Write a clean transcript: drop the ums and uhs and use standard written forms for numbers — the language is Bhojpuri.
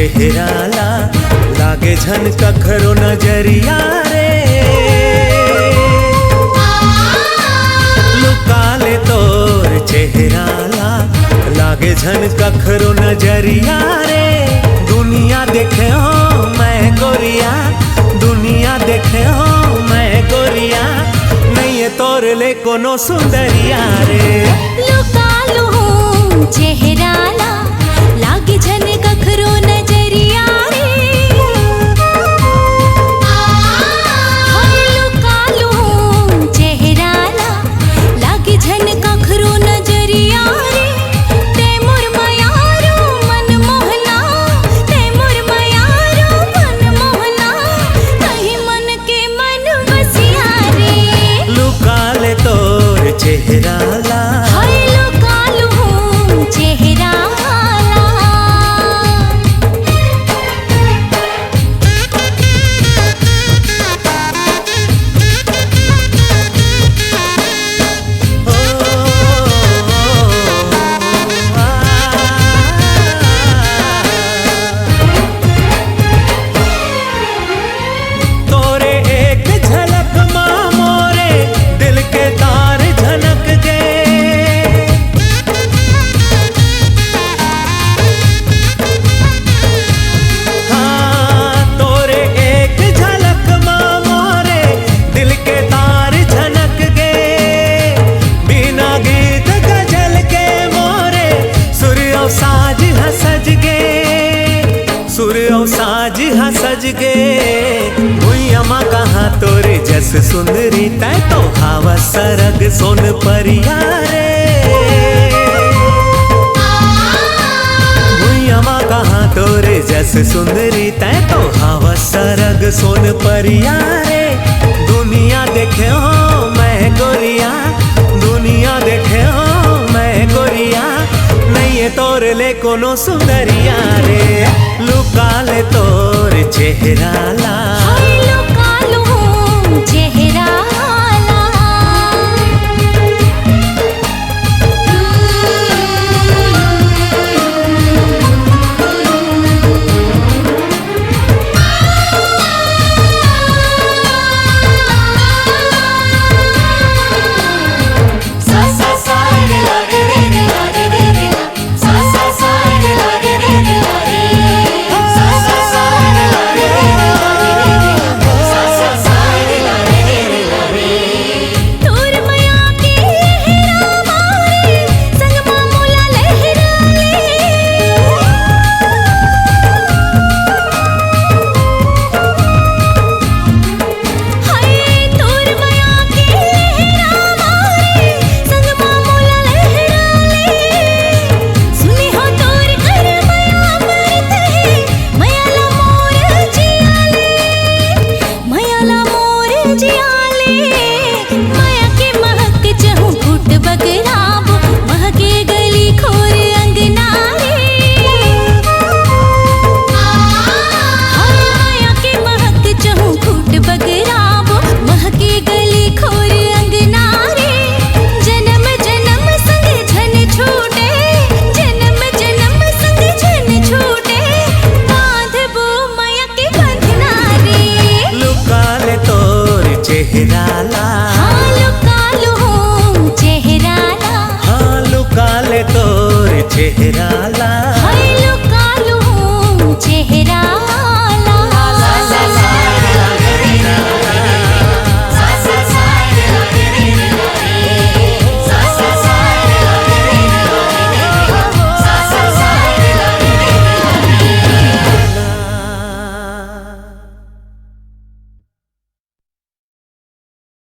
चेहरा ला लागे झन कखरो नजरिया रे। लुका ले तोर चेहरा ला लागे झन कखरो नजरिया रे। दुनिया देखे हो मैं गोरिया, दुनिया देखे हो मैं गोरिया, नहीं है तोर ले कोनो सुंदरिया रे। लुका लो चेहरा ला लागे झन कखरो नजरिया रे। लुका लो चेहरा ला लागे झन कखरो नजरिया रे। ते मोर मयारो मन मोहना, ते मोर मयारो मन मोहना, कहीं मन के मन बसिया रे। लुका ले तोर चेहरा ला, लुका लो चेहरा साज हा सज गे। भुइयामा कहाँ तोरे जस सुंदरी तै तो हावा सरग सोन परिया रे। भुइयामा कहाँ तोरे जस सुंदरी तै तो हावा सरग सोन परिया रे। दुनिया देखे हो मैं गोरिया, दुनिया देखे हो मैं गोरिया, नहीं है तोर ले कोनो सुंदरिया रे। लुका ले तोर चेहरा ला, लुका लो चेहरा ला। चेहरा ला, लुका लो चेहरा ला, लुका ले तोर चेहरा ला।